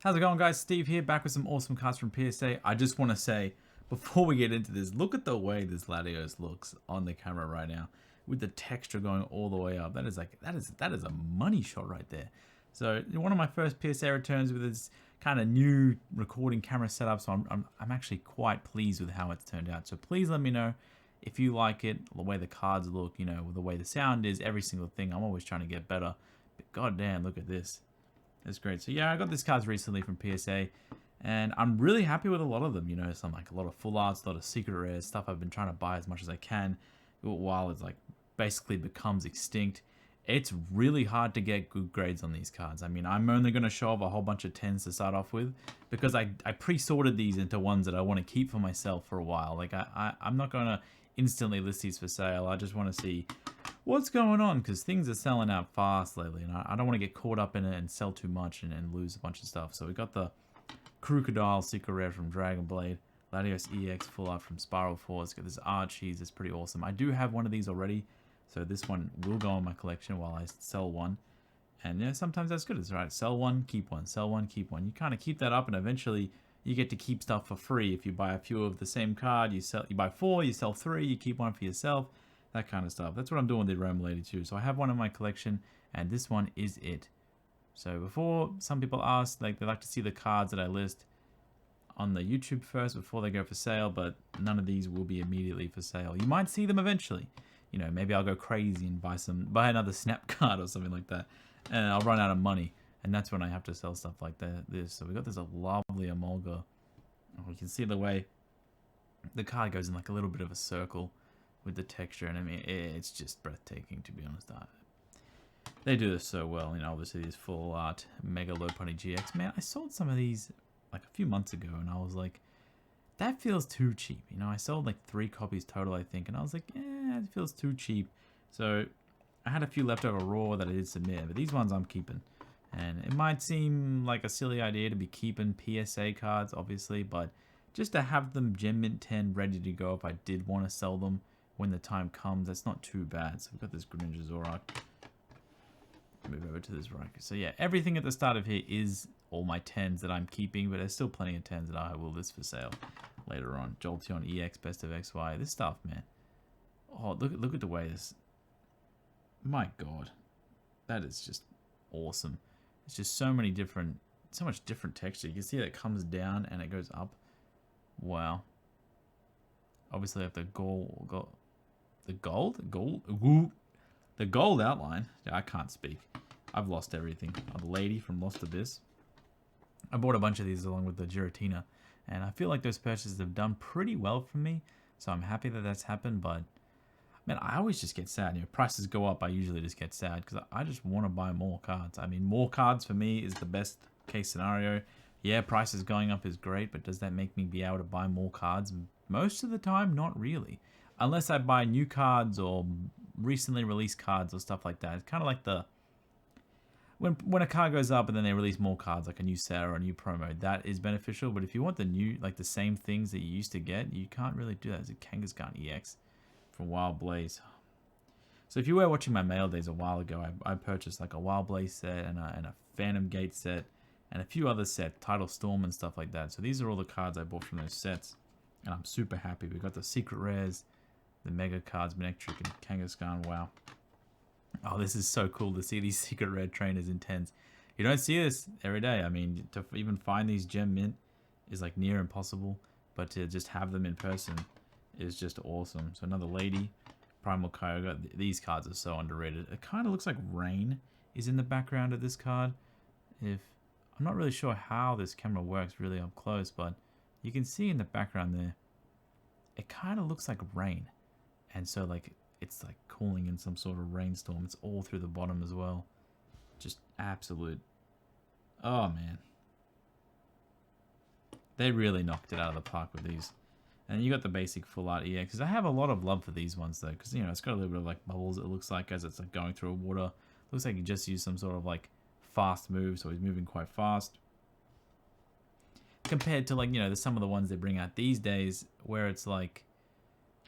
How's it going, guys? Steve here, back with some awesome cards from PSA. I just want to say, before we get into this, look at the way this Latios looks on the camera right now, with the texture going all the way up. That is a money shot right there. So one of my first PSA returns with this kind of new recording camera setup, so I'm actually quite pleased with how it's turned out. So please let me know if you like it, the way the cards look, you know, the way the sound is, every single thing. I'm always trying to get better, but goddamn, look at this. That's great. So yeah, I got these cards recently from PSA, and I'm really happy with a lot of them. You know, some like a lot of full arts, a lot of secret rares, stuff I've been trying to buy as much as I can, while it's like basically becomes extinct. It's really hard to get good grades on these cards. I mean, I'm only going to show off a whole bunch of 10s to start off with, because I pre-sorted these into ones that I want to keep for myself for a while. Like I'm not going to instantly list these for sale. I just want to see what's going on, because things are selling out fast lately, and I don't want to get caught up in it and sell too much and lose a bunch of stuff. So we got the Crocodile Secret Rare from Dragon Blade, Latios EX Full Art from Spiral Force. Got this Archies, it's pretty awesome. I do have one of these already, so this one will go in my collection while I sell one. And yeah, sometimes that's good. It's right. Sell one, keep one. Sell one, keep one. You kind of keep that up, and eventually you get to keep stuff for free. If you buy a few of the same card, you buy 4, you sell 3, you keep one for yourself. That kind of stuff. That's what I'm doing with the Rome Lady too. So I have one in my collection, and this one is it. So before, some people ask, like, they like to see the cards that I list on the YouTube first before they go for sale, but none of these will be immediately for sale. You might see them eventually. You know, maybe I'll go crazy and buy another snap card or something like that, and I'll run out of money, and that's when I have to sell stuff like this. So we got this lovely Emolga. Oh, you can see the way the card goes in like a little bit of a circle with the texture, and I mean, it's just breathtaking, to be honest. They do this so well. You know, obviously these full art Mega Low Pony GX. Man, I sold some of these like a few months ago, and I was like, that feels too cheap. You know, I sold like 3 copies total, I think, and I was like, yeah, it feels too cheap. So I had a few leftover raw that I did submit, but these ones I'm keeping. And it might seem like a silly idea to be keeping PSA cards, obviously, but just to have them Gem Mint 10 ready to go if I did want to sell them when the time comes, that's not too bad. So we've got this Greninja Zorak. Move over to this right. So yeah, everything at the start of here is all my 10s that I'm keeping, but there's still plenty of 10s that I will list for sale later on. Jolteon EX, Best of XY, this stuff, man. Oh, look at the way this. My God, that is just awesome. It's just so much different texture. You can see that it comes down and it goes up. Wow. Obviously, I have the the gold outline. Yeah, I can't speak. I've lost everything. A lady from Lost Abyss. I bought a bunch of these along with the Giratina, and I feel like those purchases have done pretty well for me, so I'm happy that that's happened. But man, I always just get sad. You know, prices go up, I usually just get sad because I just want to buy more cards. I mean, more cards for me is the best case scenario. Yeah, prices going up is great, but does that make me be able to buy more cards? Most of the time, not really. Unless I buy new cards or recently released cards or stuff like that. It's kind of like the when a card goes up and then they release more cards, like a new set or a new promo, that is beneficial. But if you want the new, like the same things that you used to get, you can't really do that. It's a Kangaskhan EX from Wild Blaze. So if you were watching my mail days a while ago, I purchased like a Wild Blaze set and a Phantom Gate set and a few other sets, Tidal Storm and stuff like that. So these are all the cards I bought from those sets, and I'm super happy. We got the Secret Rares, the Mega cards, Manectric and Kangaskhan. Wow. Oh, this is so cool to see these Secret Rare trainers in 10s. You don't see this every day. I mean, to even find these Gem Mint is like near impossible, but to just have them in person is just awesome. So another lady, Primal Kyogre. These cards are so underrated. It kind of looks like rain is in the background of this card. I'm not really sure how this camera works really up close, but you can see in the background there, it kind of looks like rain. And so like it's like cooling in some sort of rainstorm. It's all through the bottom as well. Just absolute. Oh man. They really knocked it out of the park with these. And you got the basic full art EX. Because I have a lot of love for these ones though. Because, you know, it's got a little bit of like bubbles, it looks like, as it's like going through water. Looks like you just used some sort of like fast move. So he's moving quite fast. Compared to like, you know, some of the ones they bring out these days where it's like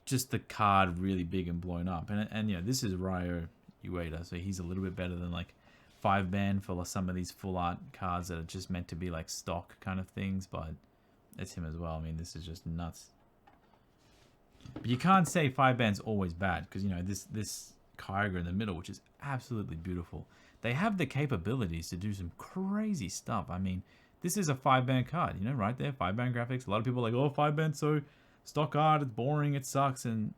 just the card really big and blown up. And you know, this is Ryo Ueda, so he's a little bit better than like 5-band for some of these full art cards that are just meant to be like stock kind of things, but it's him as well. I mean, this is just nuts. But you can't say 5-band's always bad, because, you know, this Kyogre in the middle, which is absolutely beautiful. They have the capabilities to do some crazy stuff. I mean, this is a 5-band card, you know, right there, 5-band graphics. A lot of people are like, oh, 5-band's so stock art, it's boring, it sucks, and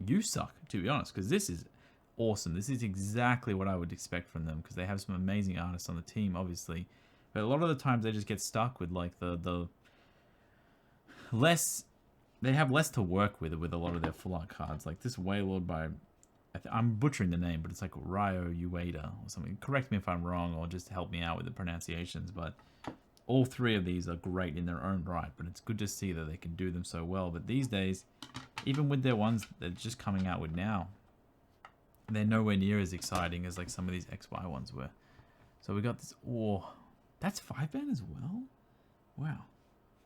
you suck, to be honest, because this is awesome. This is exactly what I would expect from them, because they have some amazing artists on the team, obviously. But a lot of the times they just get stuck with like the less, they have less to work with a lot of their full art cards. Like this Wailord by, I'm butchering the name, but it's like Ryo Ueda or something. Correct me if I'm wrong, or just help me out with the pronunciations. But all three of these are great in their own right, but it's good to see that they can do them so well. But these days, even with their ones they're just coming out with now, they're nowhere near as exciting as like some of these XY ones were. So we got this. Oh, that's 5-band as well. Wow.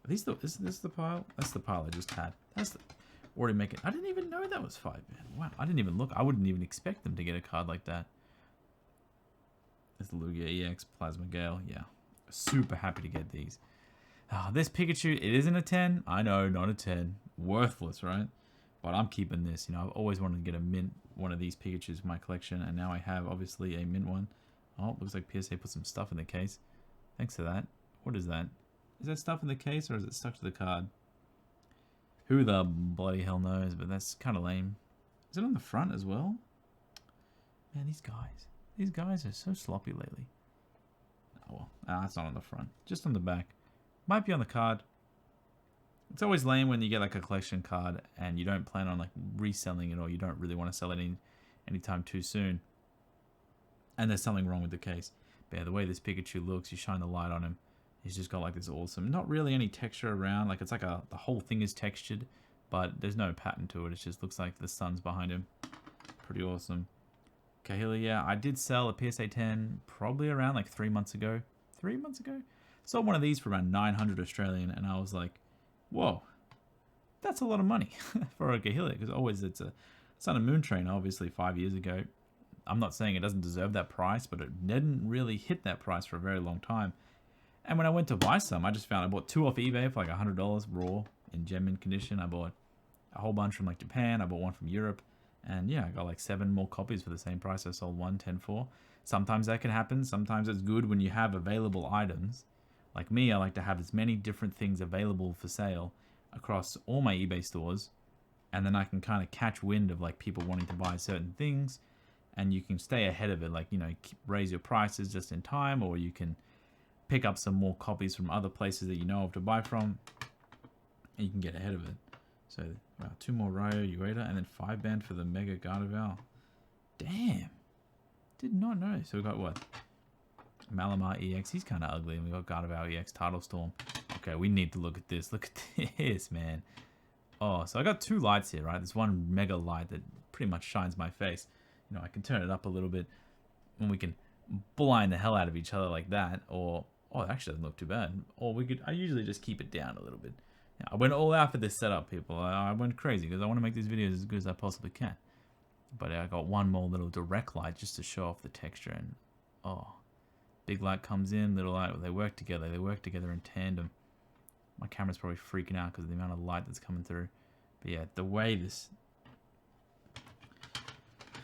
Are these the? Is this the pile? That's the pile I just had. That's the, already making. I didn't even know that was 5-band. Wow. I didn't even look. I wouldn't even expect them to get a card like that. There's the Lugia EX Plasma Gale. Yeah. Super happy to get these. Oh, this Pikachu, it isn't a 10. I know, not a 10. Worthless, right? But I'm keeping this. You know, I've always wanted to get a mint one of these Pikachus in my collection, and now I have obviously a mint one. Oh, looks like PSA put some stuff in the case. Thanks for that. What is that? Is that stuff in the case, or is it stuck to the card? Who the bloody hell knows, but that's kind of lame. Is it on the front as well? Man, these guys are so sloppy lately. Oh well, it's not on the front, just on the back. Might be on the card. It's always lame when you get like a collection card and you don't plan on like reselling it, or you don't really want to sell it anytime too soon, and there's something wrong with the case. But yeah, the way this Pikachu looks, you shine the light on him, he's just got like this awesome, not really any texture around, like it's like the whole thing is textured, but there's no pattern to it. It just looks like the sun's behind him. Pretty awesome. Kahili, yeah, I did sell a PSA 10 probably around like 3 months ago. 3 months ago? Sold one of these for around 900 Australian, and I was like, whoa, that's a lot of money for a Kahili, because always it's a Sun and Moon Trainer, obviously 5 years ago. I'm not saying it doesn't deserve that price, but it didn't really hit that price for a very long time. And when I went to buy some, I just found I bought 2 off eBay for like $100 raw in gem mint condition. I bought a whole bunch from like Japan. I bought one from Europe. And yeah, I got like 7 more copies for the same price I sold one 10 for. Sometimes that can happen. Sometimes it's good when you have available items. Like me, I like to have as many different things available for sale across all my eBay stores. And then I can kind of catch wind of like people wanting to buy certain things. And you can stay ahead of it, like, you know, raise your prices just in time, or you can pick up some more copies from other places that you know of to buy from, and you can get ahead of it. So, wow, 2 more Ryo Ueda, and then 5-band for the Mega Gardevoir. Damn. Did not know. So we got what? Malamar EX, he's kind of ugly, and we got Gardevoir EX Tidal Storm. Okay, we need to look at this. Look at this, man. Oh, so I got 2 lights here, right? There's one mega light that pretty much shines my face. You know, I can turn it up a little bit, and we can blind the hell out of each other like that. Or, oh, it actually doesn't look too bad. Or we could, I usually just keep it down a little bit. I went all out for this setup, people. I went crazy because I want to make these videos as good as I possibly can. But I got one more little direct light just to show off the texture. And, oh, big light comes in, little light. They work together. They work together in tandem. My camera's probably freaking out because of the amount of light that's coming through. But yeah, the way this...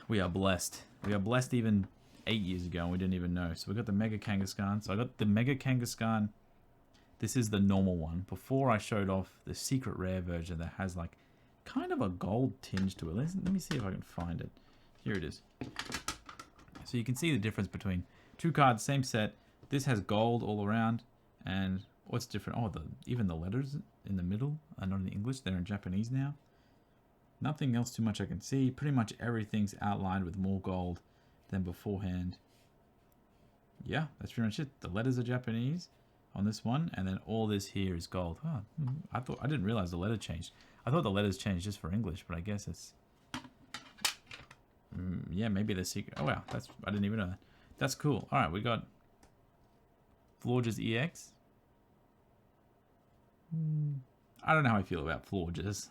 We are blessed. We are blessed even 8 years ago and we didn't even know. So we got the Mega Kangaskhan. So I got the Mega Kangaskhan. This is the normal one. Before I showed off the secret rare version that has like kind of a gold tinge to it. Let me see if I can find it. Here it is. So you can see the difference between 2 cards, same set. This has gold all around. And what's different? Oh, even the letters in the middle are not in English. They're in Japanese now. Nothing else too much I can see. Pretty much everything's outlined with more gold than beforehand. Yeah, that's pretty much it. The letters are Japanese on this one, and then all this here is gold. Oh, I didn't realize the letter changed. I thought the letters changed just for English, but I guess it's... yeah, maybe the secret... Oh, wow. I didn't even know that. That's cool. All right, we got Florges EX. I don't know how I feel about Florges.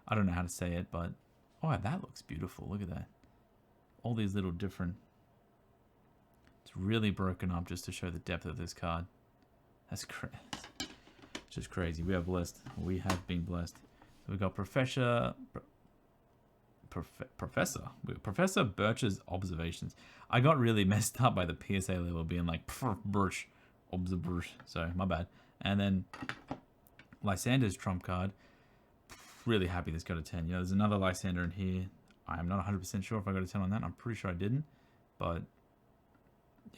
I don't know how to say it, but... Oh, that looks beautiful. Look at that. All these little different It's really broken up just to show the depth of this card. That's just crazy. We are blessed. We have been blessed. So we got Professor Birch's observations. I got really messed up by the PSA level being like Birch observer. So my bad. And then Lysander's trump card. Really happy this got a 10. You know, there's another Lysander in here. I'm not 100% sure if I got a 10 on that. I'm pretty sure I didn't. But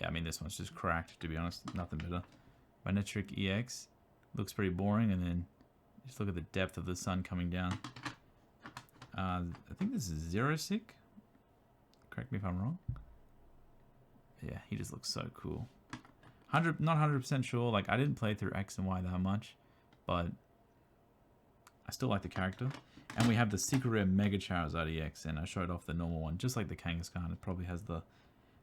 yeah, I mean, this one's just cracked, to be honest. Nothing better. Magnetric EX looks pretty boring, and then just look at the depth of the sun coming down. I think this is Zero Sick. Correct me if I'm wrong. Yeah, he just looks so cool. Not 100% sure. Like, I didn't play through X and Y that much, but I still like the character. And we have the Secret Rare Mega Charizard EX, and I showed off the normal one, just like the Kangaskhan. It probably has the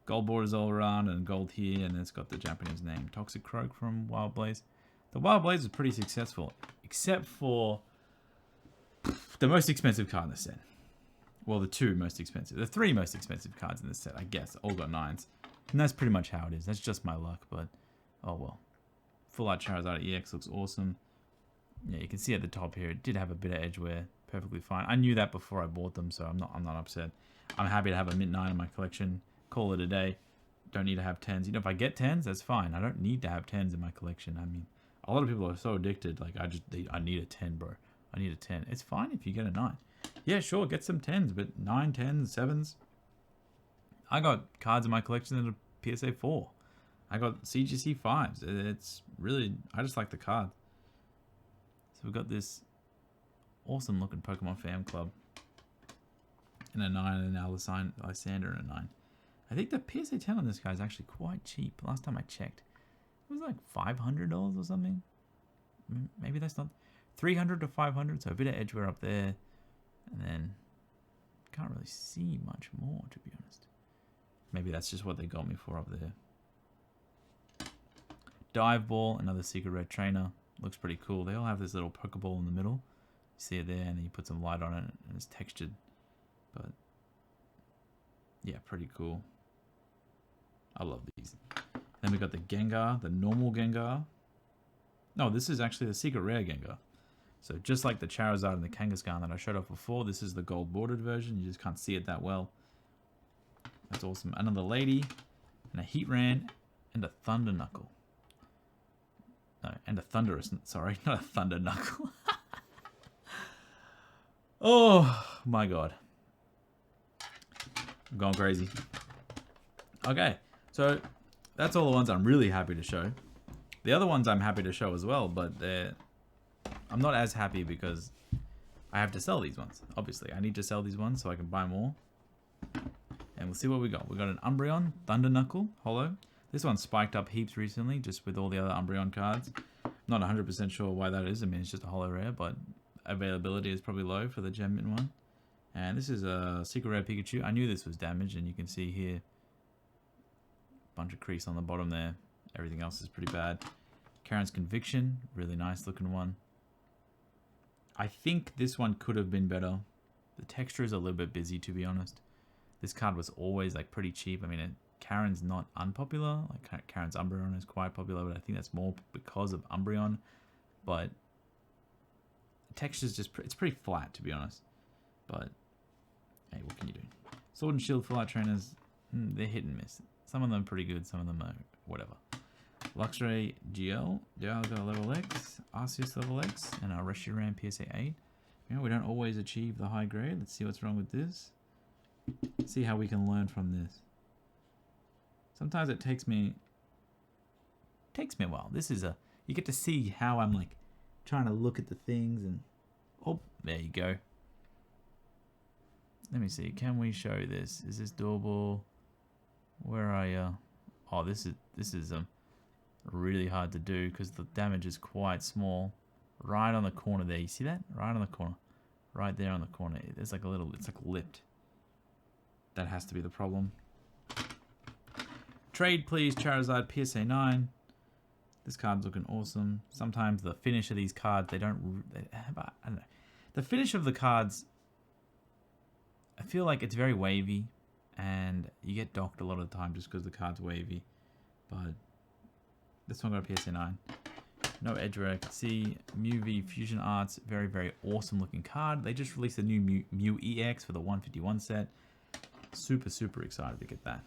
gold borders all around and gold here, and it's got the Japanese name. Toxic Croak from Wild Blaze. The Wild Blaze was pretty successful, except for the most expensive card in the set. Well, the two most expensive. The three most expensive cards in the set, I guess. All got 9s. And that's pretty much how it is. That's just my luck, but oh well. Full Art Charizard EX looks awesome. Yeah, you can see at the top here, it did have a bit of edge wear. Perfectly fine. I knew that before I bought them, so I'm not upset. I'm happy to have a mint 9 in my collection. Call it a day. Don't need to have 10s. You know, if I get 10s, that's fine. I don't need to have 10s in my collection. I mean, a lot of people are so addicted. Like, I need a 10, bro. I need a 10. It's fine if you get a 9. Yeah, sure, get some 10s, but 9, 10s, 7s. I got cards in my collection that are PSA 4. I got CGC 5s. It's really, I just like the card. So we've got this awesome looking Pokemon Fan Club. And a 9, and now Lysander and a 9. I think the PSA 10 on this guy is actually quite cheap. Last time I checked, it was like $500 or something. Maybe that's not. 300 to 500, so a bit of edge wear up there. And then, can't really see much more, to be honest. Maybe that's just what they got me for up there. Dive Ball, another Secret Red Trainer. Looks pretty cool. They all have this little Pokeball in the middle. You see it there, and then you put some light on it, and it's textured. But, yeah, pretty cool. I love these. Then we got the Gengar, the normal Gengar. No, this is actually the Secret Rare Gengar. So just like the Charizard and the Kangaskhan that I showed off before, this is the gold bordered version. You just can't see it that well. That's awesome. Another Lady, and a Heatran, and a Thunder Knuckle. No, and a Thunderous, sorry, not a Thunder Knuckle. Oh my god. I'm going crazy. Okay, so that's all the ones I'm really happy to show. The other ones I'm happy to show as well, but I'm not as happy because I have to sell these ones. Obviously, I need to sell these ones so I can buy more. And we'll see what we got. We got an Umbreon, Thunder Knuckle, Holo. This one spiked up heaps recently, just with all the other Umbreon cards. Not 100% sure why that is. I mean, it's just a Holo Rare, but availability is probably low for the Gem Mint one. And this is a Secret Rare Pikachu. I knew this was damaged, and you can see here, bunch of crease on the bottom there. Everything else is pretty bad. Karen's Conviction, really nice looking one. I think this one could have been better. The texture is a little bit busy, to be honest. This card was always like pretty cheap. I mean, Karen's not unpopular. Like Karen's Umbreon is quite popular, but I think that's more because of Umbreon. But the texture's just it's pretty flat, to be honest. But hey, what can you do? Sword and Shield Full Art Trainers, they're hit and miss. Some of them are pretty good, some of them are whatever. Luxray GL, Dialga level X, Arceus level X, and our Reshiram PSA 8. You know, we don't always achieve the high grade. Let's see what's wrong with this. See how we can learn from this. Sometimes it takes me a while. This is you get to see how I'm like trying to look at the things and oh, there you go. Let me see. Can we show this? Is this doable? Where are you? Oh, this is really hard to do because the damage is quite small. Right on the corner there. You see that? Right on the corner. Right there on the corner. There's like a little, it's like lipped. That has to be the problem. Trade, please. Charizard PSA 9. This card's looking awesome. Sometimes the finish of these cards, I don't know. The finish of the cards, I feel like it's very wavy. And you get docked a lot of the time just because the card's wavy. But this one got a PSA 9. No edge where I can see. Mew Fusion Arts, very, very awesome looking card. They just released a new Mew EX for the 151 set. Super, super excited to get that.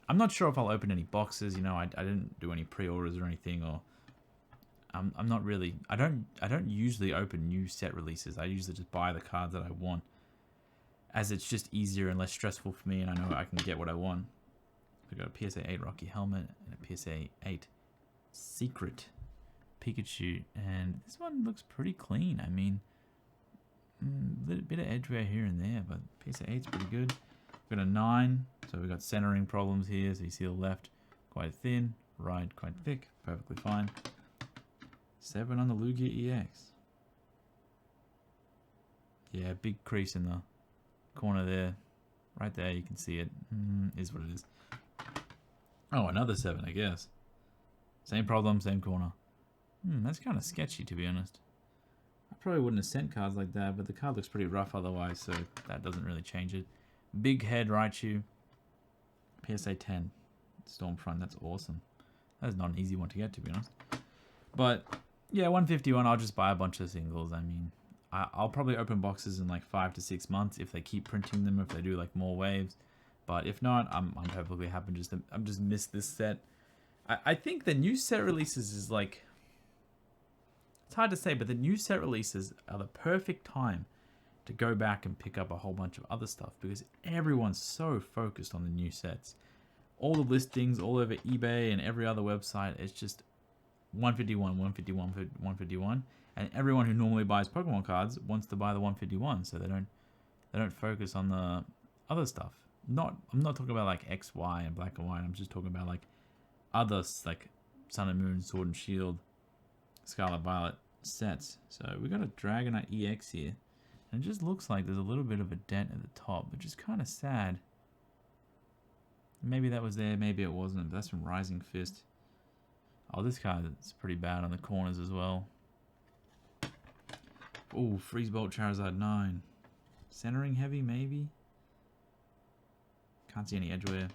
I'm not sure if I'll open any boxes. You know, I didn't do any pre-orders or anything, or I'm not really. I don't usually open new set releases. I usually just buy the cards that I want, as it's just easier and less stressful for me, and I know I can get what I want. I got a PSA 8 Rocky Helmet and a PSA 8 Secret Pikachu, and this one looks pretty clean. I mean, a little bit of edge wear here and there, but PSA 8's pretty good. We've got a 9, so we've got centering problems here. So you see the left quite thin, right quite thick, perfectly fine. 7 on the Lugia EX. Yeah, big crease in the corner there. Right there, you can see it. Is what it is. Oh, another 7, I guess. Same problem, same corner. That's kind of sketchy, to be honest. I probably wouldn't have sent cards like that, but the card looks pretty rough otherwise, so that doesn't really change it. Big Head Raichu. PSA 10. Stormfront, that's awesome. That's not an easy one to get, to be honest. But, yeah, 151, I'll just buy a bunch of singles. I mean, I'll probably open boxes in like 5 to 6 months if they keep printing them, if they do like more waves. But if not, I'm perfectly happy. I'm just missed this set. I think the new set releases is like, it's hard to say, but the new set releases are the perfect time to go back and pick up a whole bunch of other stuff, because everyone's so focused on the new sets. All the listings all over eBay and every other website, it's just 151, 151, 151, and everyone who normally buys Pokemon cards wants to buy the 151, so they don't focus on the other stuff. I'm not talking about like X, Y, and Black and White. I'm just talking about like others, like Sun and Moon, Sword and Shield, Scarlet Violet sets. So we got a Dragonite EX here, and it just looks like there's a little bit of a dent at the top, which is kind of sad. Maybe that was there, maybe it wasn't, but that's from Rising Fist. Oh, this card is pretty bad on the corners as well. Oh, Freeze Bolt Charizard 9. Centering heavy, maybe? Can't see any edgeware.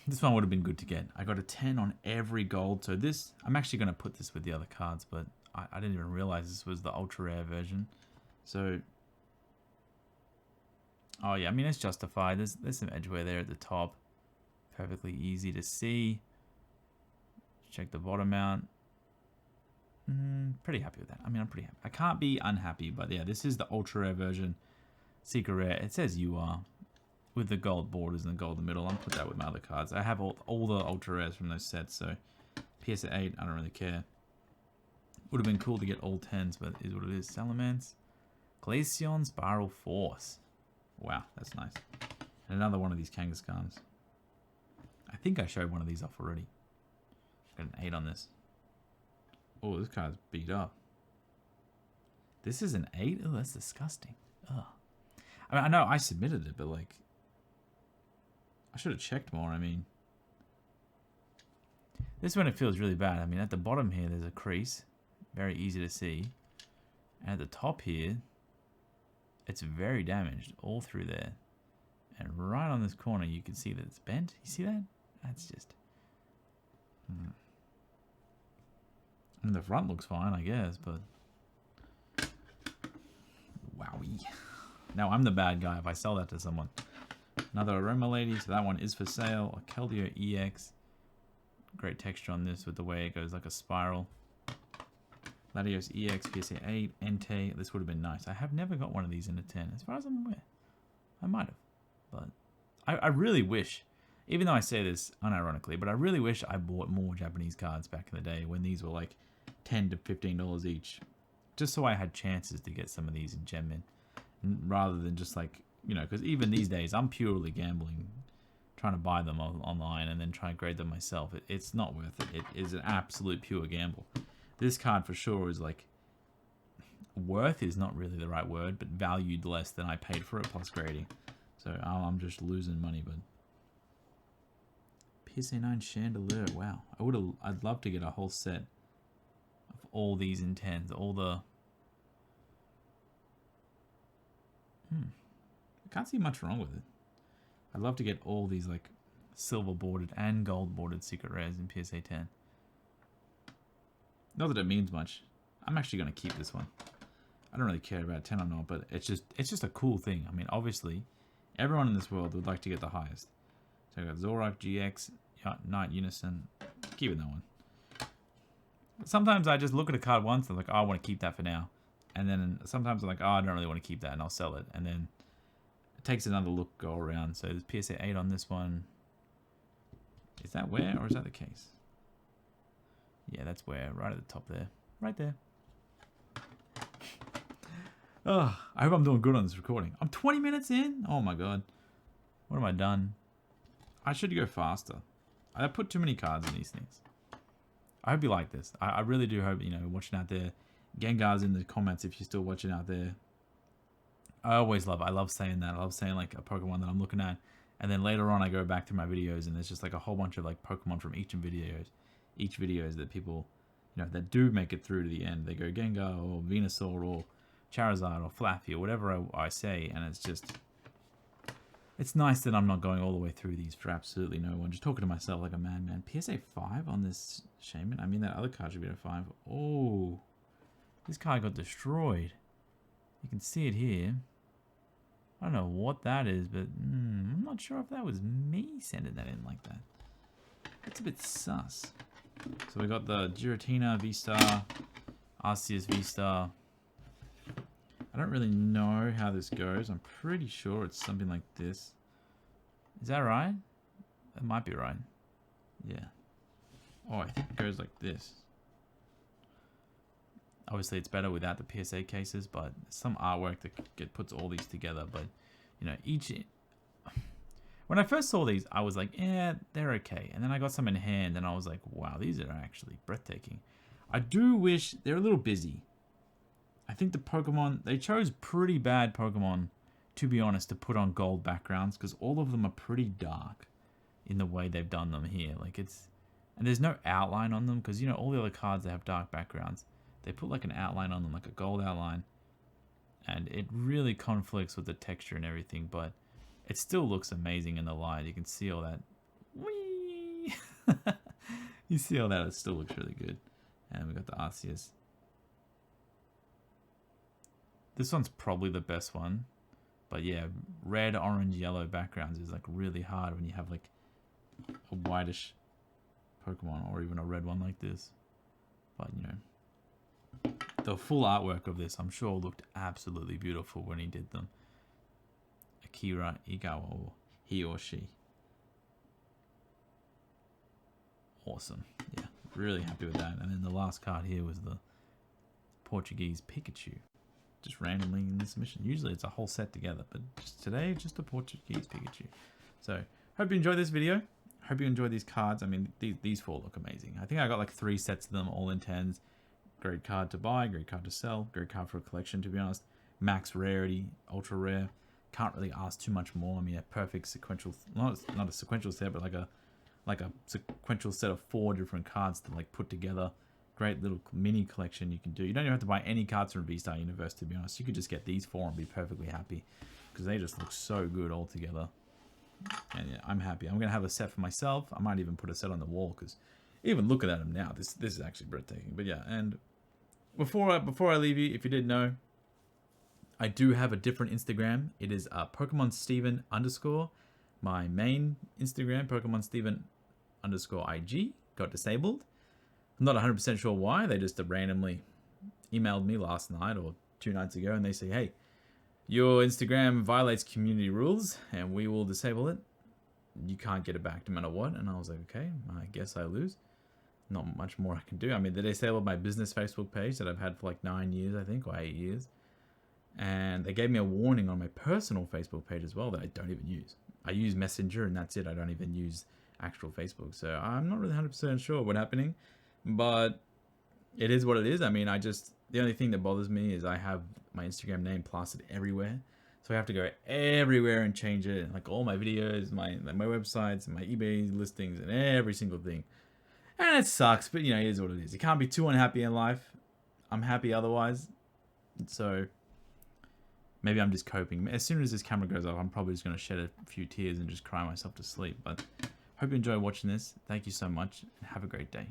This one would have been good to get. I got a 10 on every gold. So this, I'm actually going to put this with the other cards, but I didn't even realize this was the ultra rare version. So, oh yeah, I mean, it's justified. There's some edgeware there at the top. Perfectly easy to see. Check the bottom out. Pretty happy with that. I mean, I'm pretty happy. I can't be unhappy, but yeah, this is the ultra rare version. Secret rare. It says you are, with the gold borders and the gold in the middle. I'll put that with my other cards. I have all the ultra rares from those sets, so PSA 8, I don't really care. Would have been cool to get all 10s, but it is what it is. Salamence, Glaceon, Spiral Force. Wow, that's nice. And another one of these Kangaskhans. I think I showed one of these off already. Got an 8 on this. Oh, this card's beat up. This is an 8? Oh, that's disgusting. Ugh. I mean, I know I submitted it, but like, I should have checked more. I mean, this one, it feels really bad. I mean, at the bottom here, there's a crease. Very easy to see. And at the top here, it's very damaged all through there. And right on this corner, you can see that it's bent. You see that? That's just... And the front looks fine, I guess, but... Wowie. Now I'm the bad guy if I sell that to someone. Another Aroma Lady, so that one is for sale. A Keldeo EX. Great texture on this with the way it goes like a spiral. Latios EX, PSA 8, Entei. This would have been nice. I have never got one of these in a 10, as far as I'm aware. I might have, but I really wish, even though I say this unironically, but I really wish I bought more Japanese cards back in the day when these were like $10 to $15 each, just so I had chances to get some of these in Gem Mint, rather than just like, you know, because even these days I'm purely gambling, trying to buy them online and then try and grade them myself. It's not worth it. It is an absolute pure gamble. This card for sure is like, worth is not really the right word, but valued less than I paid for it plus grading. So I'm just losing money, but PSA 9 Chandelier, wow. I'd love to get a whole set of all these in 10s, all the... I can't see much wrong with it. I'd love to get all these like silver bordered and gold bordered secret rares in PSA 10. Not that it means much. I'm actually going to keep this one. I don't really care about 10 or not, but it's just a cool thing. I mean, obviously, everyone in this world would like to get the highest. So I got Zorak, GX, Knight Unison. Keeping that one. Sometimes I just look at a card once and I'm like, oh, I want to keep that for now. And then sometimes I'm like, oh, I don't really want to keep that, and I'll sell it. And then it takes another look, go around. So there's PSA 8 on this one. Is that where, or is that the case? Yeah, that's where, right at the top there. Right there. Oh, I hope I'm doing good on this recording. I'm 20 minutes in? Oh my god. What have I done? I should go faster. I put too many cards in these things. I hope you like this. I really do hope, you know, watching out there. Gengar's in the comments if you're still watching out there. I love saying that. I love saying like a Pokemon that I'm looking at. And then later on I go back through my videos and there's just like a whole bunch of like Pokemon from each videos that people, you know, that do make it through to the end. They go Gengar or Venusaur or Charizard or Flaffy or whatever I say, and it's just, it's nice that I'm not going all the way through these for absolutely no one. Just talking to myself like a madman. PSA 5 on this Shaman? I mean, that other card should be a 5. Oh, this card got destroyed. You can see it here. I don't know what that is, but I'm not sure if that was me sending that in like that. That's a bit sus. So we got the Giratina V-Star, Arceus V-Star. I don't really know how this goes. I'm pretty sure it's something like this. Is that right? That might be right. Yeah. Oh, I think it goes like this. Obviously, it's better without the PSA cases, but some artwork that puts all these together. But, you know, when I first saw these, I was like, yeah, they're okay. And then I got some in hand, and I was like, wow, these are actually breathtaking. I do wish they're a little busy. I think the Pokemon, they chose pretty bad Pokemon, to be honest, to put on gold backgrounds, because all of them are pretty dark in the way they've done them here. Like and there's no outline on them, because, you know, all the other cards, they have dark backgrounds. They put like an outline on them, like a gold outline, and it really conflicts with the texture and everything, but it still looks amazing in the light. You can see all that. Whee! You see all that, it still looks really good. And we got the Arceus. This one's probably the best one. But yeah, red, orange, yellow backgrounds is like really hard when you have like a whitish Pokemon or even a red one like this. But you know, the full artwork of this I'm sure looked absolutely beautiful when he did them. Akira Igawa, or he or she. Awesome. Yeah, really happy with that. And then the last card here was the Portuguese Pikachu. Just randomly in this mission. Usually it's a whole set together, but just today, just a Portuguese Pikachu. So, hope you enjoyed this video. Hope you enjoyed these cards. I mean, these four look amazing. I think I got like 3 sets of them, all in 10s. Great card to buy, great card to sell, great card for a collection, to be honest. Max rarity, ultra rare. Can't really ask too much more. I mean, a perfect sequential, not a sequential set, but like a sequential set of 4 different cards to like put together. Great little mini collection you can do. You don't even have to buy any cards from V-Star Universe, to be honest. You could just get these 4 and be perfectly happy, because they just look so good all together. And yeah, I'm happy. I'm going to have a set for myself. I might even put a set on the wall, because even looking at them now, this is actually breathtaking. But yeah, and before I leave you, if you didn't know, I do have a different Instagram. It is Pokemon Steven _ My main Instagram, Pokemon Steven _ IG, got disabled. I'm not 100% sure why. They just randomly emailed me last night or 2 nights ago, and they say, hey, your Instagram violates community rules and we will disable it. You can't get it back no matter what. And I was like, okay, I guess I lose. Not much more I can do. I mean, they disabled my business Facebook page that I've had for like 9 years, I think, or 8 years. And they gave me a warning on my personal Facebook page as well that I don't even use. I use Messenger and that's it. I don't even use actual Facebook. So I'm not really 100% sure what's happening. But it is what it is. I mean, the only thing that bothers me is I have my Instagram name plastered everywhere. So I have to go everywhere and change it. Like all my videos, my websites, and my eBay listings, and every single thing. And it sucks, but you know, it is what it is. You can't be too unhappy in life. I'm happy otherwise. So maybe I'm just coping. As soon as this camera goes off, I'm probably just going to shed a few tears and just cry myself to sleep. But hope you enjoy watching this. Thank you so much and have a great day.